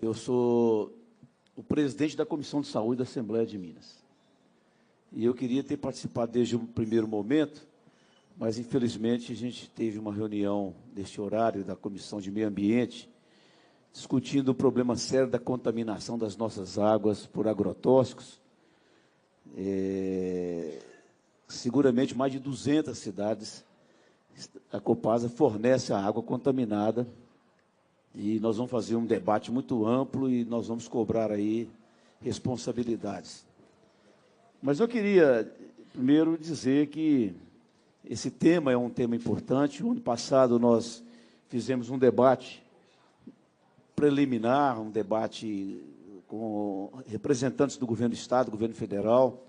Eu sou o presidente da Comissão de Saúde da Assembleia de Minas. E eu queria ter participado desde o primeiro momento, mas, infelizmente, a gente teve uma reunião neste horário da Comissão de Meio Ambiente, discutindo o problema sério da contaminação das nossas águas por agrotóxicos. Seguramente, mais de 200 cidades, a Copasa fornece a água contaminada, e nós vamos fazer um debate muito amplo e nós vamos cobrar aí responsabilidades. Mas eu queria, primeiro, dizer que esse tema é um tema importante. O ano passado nós fizemos um debate preliminar, um debate com representantes do governo do Estado, do governo federal,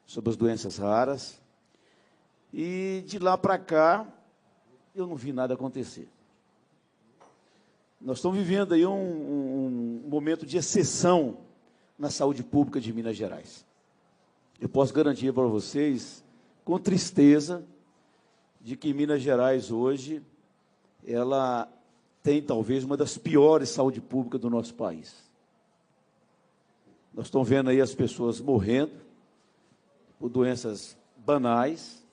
sobre as doenças raras. E, de lá para cá, eu não vi nada acontecer. Nós estamos vivendo aí um momento de exceção na saúde pública de Minas Gerais. Eu posso garantir para vocês, com tristeza, de que Minas Gerais hoje, ela tem talvez uma das piores saúde pública do nosso país. Nós estamos vendo aí as pessoas morrendo por doenças banais,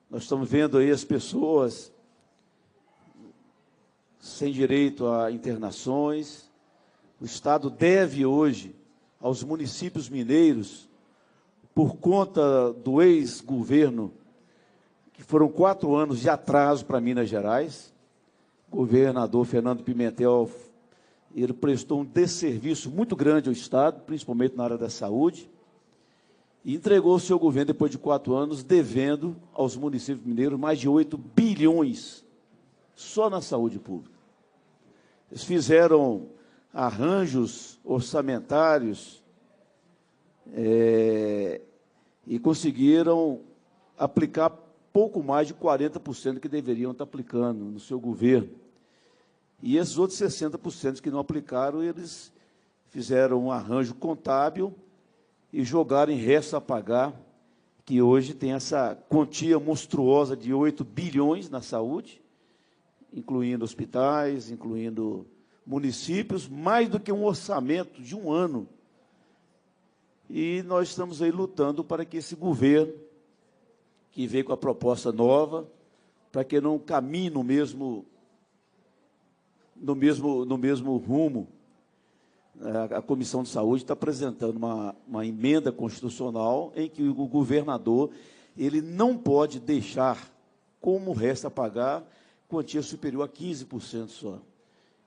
nós estamos vendo aí as pessoas sem direito a internações. O Estado deve hoje aos municípios mineiros, por conta do ex-governo, que foram 4 anos de atraso para Minas Gerais. O governador Fernando Pimentel, ele prestou um desserviço muito grande ao Estado, principalmente na área da saúde, e entregou o seu governo, depois de 4 anos, devendo aos municípios mineiros mais de 8 bilhões só na saúde pública. Eles fizeram arranjos orçamentários e conseguiram aplicar pouco mais de 40% que deveriam estar aplicando no seu governo. E esses outros 60% que não aplicaram, eles fizeram um arranjo contábil e jogaram em resto a pagar, que hoje tem essa quantia monstruosa de 8 bilhões na saúde, incluindo hospitais, incluindo municípios, mais do que um orçamento de um ano. E nós estamos aí lutando para que esse governo, que veio com a proposta nova, para que não caminhe no mesmo rumo. A Comissão de Saúde está apresentando uma emenda constitucional em que o governador ele não pode deixar como resta a pagar quantia superior a 15% só.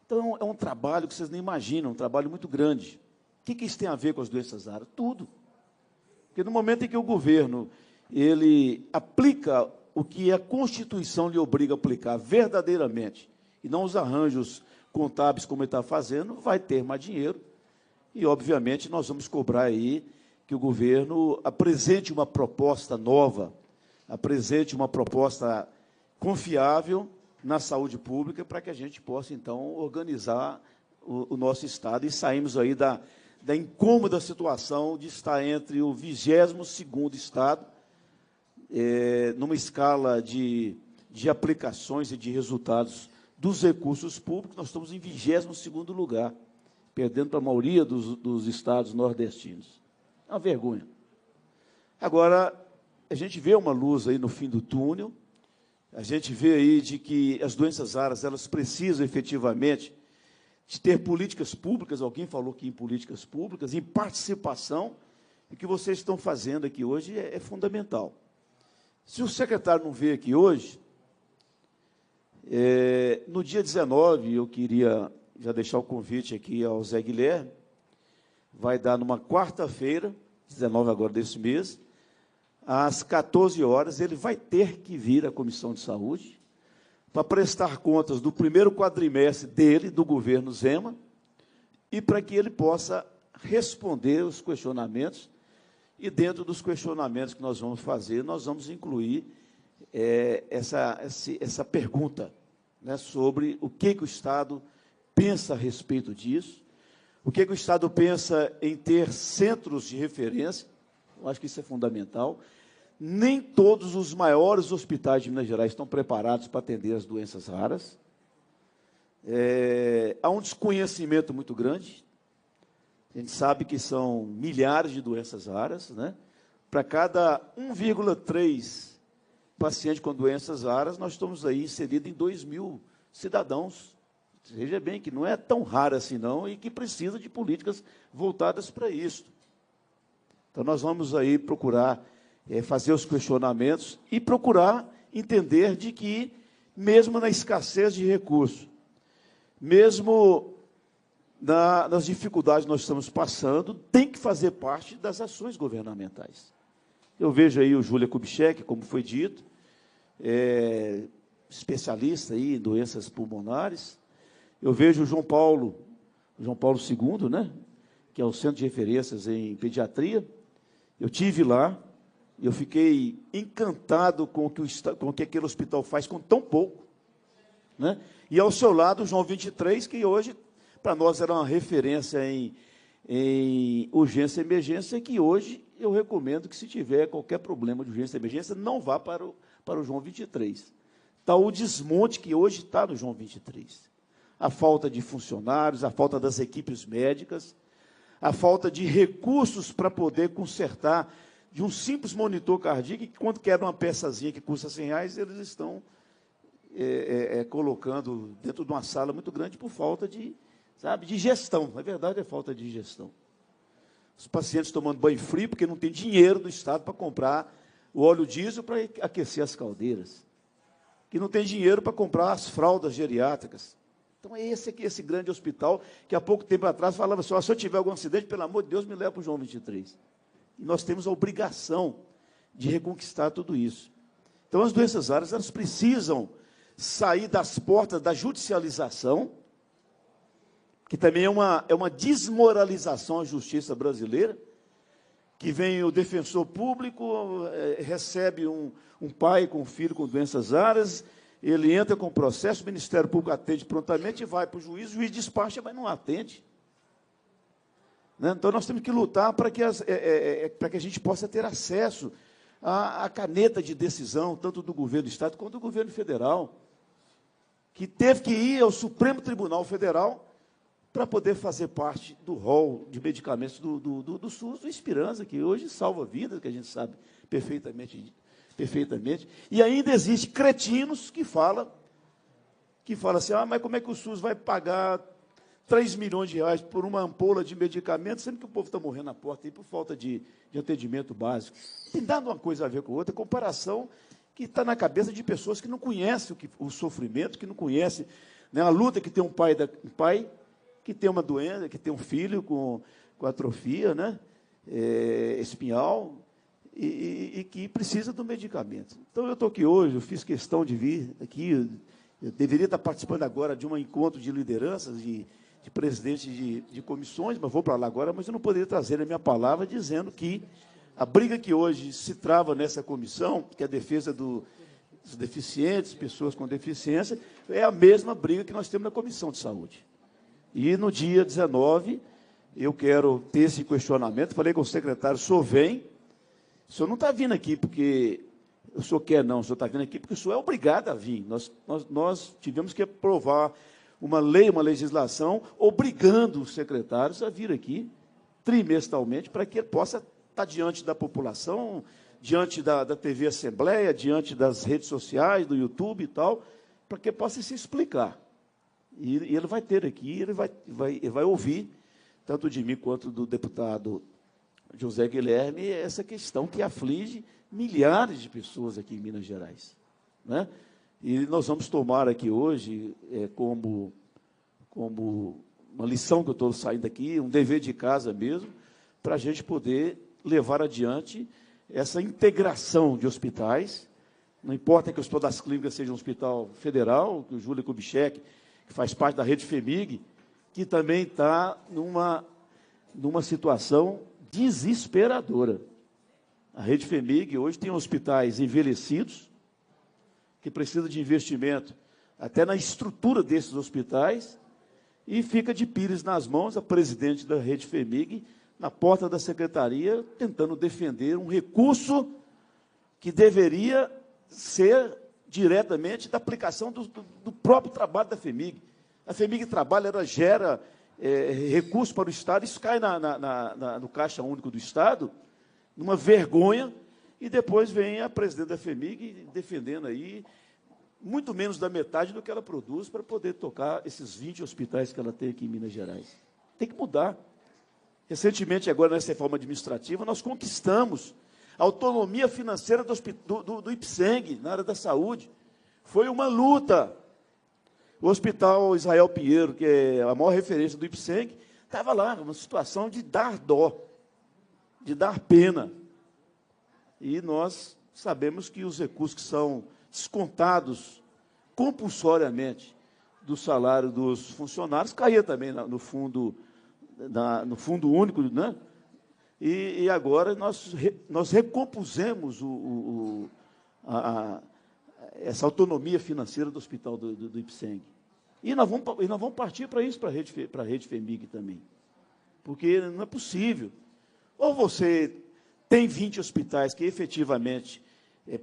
Então, é um trabalho que vocês nem imaginam, um trabalho muito grande. O que isso tem a ver com as doenças raras? Tudo. Porque no momento em que o governo ele aplica o que a Constituição lhe obriga a aplicar verdadeiramente, e não os arranjos contábeis como ele está fazendo, vai ter mais dinheiro. E, obviamente, nós vamos cobrar aí que o governo apresente uma proposta nova, apresente uma proposta confiável na saúde pública, para que a gente possa, então, organizar o nosso Estado e sairmos aí da incômoda situação de estar entre o 22º Estado, numa escala de aplicações e de resultados dos recursos públicos. Nós estamos em 22º lugar, perdendo para a maioria dos estados nordestinos. É uma vergonha. Agora, a gente vê uma luz aí no fim do túnel. A gente vê aí de que as doenças raras, elas precisam efetivamente de ter políticas públicas. Alguém falou aqui em políticas públicas, em participação, e o que vocês estão fazendo aqui hoje é fundamental. Se o secretário não veio aqui hoje, no dia 19, eu queria já deixar o convite aqui ao Zé Guilherme, vai dar numa quarta-feira, 19 agora desse mês, às 14 horas, ele vai ter que vir à Comissão de Saúde para prestar contas do primeiro quadrimestre dele, do governo Zema, e para que ele possa responder os questionamentos. E dentro dos questionamentos que nós vamos fazer, nós vamos incluir essa pergunta, né, sobre o que o Estado pensa a respeito disso, o que o Estado pensa em ter centros de referência. Eu acho que isso é fundamental. Nem todos os maiores hospitais de Minas Gerais estão preparados para atender as doenças raras. Há um desconhecimento muito grande. A gente sabe que são milhares de doenças raras, né? Para cada 1,3 paciente com doenças raras, nós estamos aí inseridos em 2.000 cidadãos. Veja bem que não é tão raro assim não e que precisa de políticas voltadas para isso. Então, nós vamos aí procurar fazer os questionamentos e procurar entender de que, mesmo na escassez de recursos, mesmo nas dificuldades que nós estamos passando, tem que fazer parte das ações governamentais. Eu vejo aí o Júlia Kubitschek, como foi dito, especialista aí em doenças pulmonares. Eu vejo o João Paulo II, né, que é o Centro de Referências em Pediatria. Eu tive lá, eu fiquei encantado com o que aquele hospital faz com tão pouco, né? E ao seu lado o João 23, que hoje, para nós, era uma referência em urgência e emergência, que hoje eu recomendo que, se tiver qualquer problema de urgência e emergência, não vá para o João 23. Está o desmonte que hoje está no João 23. A falta de funcionários, a falta das equipes médicas, a falta de recursos para poder consertar de um simples monitor cardíaco, que quando quer uma peçazinha que custa R$100, eles estão colocando dentro de uma sala muito grande por falta de gestão. Na verdade, é falta de gestão. Os pacientes tomando banho frio porque não tem dinheiro do Estado para comprar o óleo diesel para aquecer as caldeiras, que não tem dinheiro para comprar as fraldas geriátricas. Então, é esse grande hospital que, há pouco tempo atrás, falava assim: se eu tiver algum acidente, pelo amor de Deus, me leva para o João 23. E nós temos a obrigação de reconquistar tudo isso. Então, as doenças raras, elas precisam sair das portas da judicialização, que também é uma desmoralização à justiça brasileira, que vem o defensor público, recebe um pai com um filho com doenças raras, ele entra com o processo, o Ministério Público atende prontamente e vai para o juiz despacha, mas não atende. Né? Então, nós temos que lutar para que a gente possa ter acesso à caneta de decisão, tanto do governo do Estado quanto do governo federal, que teve que ir ao Supremo Tribunal Federal para poder fazer parte do rol de medicamentos do SUS, do Esperança, que hoje salva vidas, que a gente sabe perfeitamente. E ainda existe cretinos que falam assim: mas como é que o SUS vai pagar R$3 milhões por uma ampola de medicamento, sendo que o povo está morrendo na porta aí por falta de atendimento básico? Tem dado uma coisa a ver com outra, comparação que está na cabeça de pessoas que não conhecem o sofrimento, que não conhecem, né, a luta que tem um pai que tem uma doença, que tem um filho com atrofia, né, espinhal, e que precisa do medicamento. Então, eu estou aqui hoje, eu fiz questão de vir aqui, eu deveria estar participando agora de um encontro de lideranças, de presidentes de comissões, mas vou para lá agora, mas eu não poderia trazer a minha palavra dizendo que a briga que hoje se trava nessa comissão, que é a defesa dos deficientes, pessoas com deficiência, é a mesma briga que nós temos na Comissão de Saúde. E no dia 19, eu quero ter esse questionamento, falei com o secretário: o senhor vem, o senhor não está vindo aqui porque o senhor quer, não, o senhor está vindo aqui porque o senhor é obrigado a vir. Nós tivemos que aprovar uma lei, uma legislação, obrigando os secretários a vir aqui trimestralmente para que ele possa estar diante da população, diante da TV Assembleia, diante das redes sociais, do YouTube e tal, para que possa se explicar. E ele vai ter aqui, ele vai ouvir, tanto de mim quanto do deputado José Guilherme, essa questão que aflige milhares de pessoas aqui em Minas Gerais, né? E nós vamos tomar aqui hoje, como uma lição que eu estou saindo aqui, um dever de casa mesmo, para a gente poder levar adiante essa integração de hospitais. Não importa que o Hospital das Clínicas seja um hospital federal, que o Júlia Kubitschek, que faz parte da rede FEMIG, que também está numa situação desesperadora. A rede FEMIG hoje tem hospitais envelhecidos, que precisam de investimento até na estrutura desses hospitais, e fica de pires nas mãos a presidente da rede FEMIG, na porta da secretaria, tentando defender um recurso que deveria ser diretamente da aplicação do próprio trabalho da FEMIG. A FEMIG trabalha, ela gera recursos para o Estado, isso cai no Caixa Único do Estado, numa vergonha, e depois vem a presidente da FEMIG defendendo aí muito menos da metade do que ela produz para poder tocar esses 20 hospitais que ela tem aqui em Minas Gerais. Tem que mudar. Recentemente, agora, nessa reforma administrativa, nós conquistamos a autonomia financeira do IPSENG, na área da saúde. Foi uma luta. O Hospital Israel Pinheiro, que é a maior referência do IPSENG, estava lá, numa situação de dar dó, de dar pena. E nós sabemos que os recursos que são descontados compulsoriamente do salário dos funcionários caía também no fundo único, né? E agora nós recompusemos essa autonomia financeira do hospital do IPSENG. E nós vamos partir para isso, para a rede FEMIG também. Porque não é possível. Ou você tem 20 hospitais que efetivamente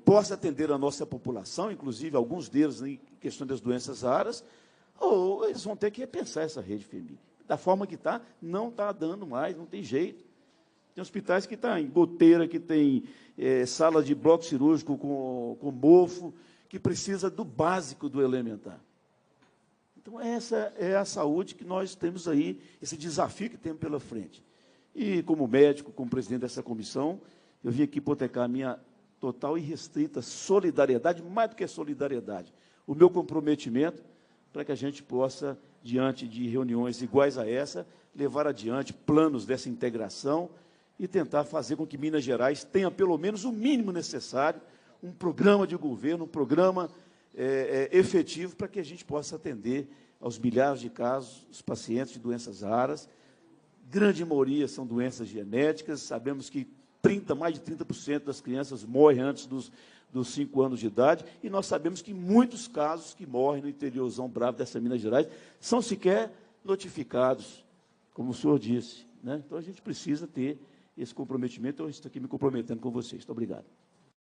possa atender a nossa população, inclusive alguns deles em questão das doenças raras, ou eles vão ter que repensar essa rede FEMIG. Da forma que está, não está dando mais, não tem jeito. Tem hospitais que estão em goteira, que tem sala de bloco cirúrgico com mofo, que precisa do básico do elementar. Então, essa é a saúde que nós temos aí, esse desafio que temos pela frente. E, como médico, como presidente dessa comissão, eu vim aqui hipotecar a minha total e restrita solidariedade, mais do que solidariedade, o meu comprometimento para que a gente possa, diante de reuniões iguais a essa, levar adiante planos dessa integração e tentar fazer com que Minas Gerais tenha pelo menos o mínimo necessário, um programa de governo, um programa efetivo para que a gente possa atender aos milhares de casos, os pacientes de doenças raras. Grande maioria são doenças genéticas, sabemos que mais de 30% das crianças morrem antes dos 5 anos de idade, e nós sabemos que muitos casos que morrem no interiorzão bravo dessa Minas Gerais são sequer notificados, como o senhor disse, né? Então, a gente precisa ter esse comprometimento, eu estou aqui me comprometendo com vocês. Muito obrigado.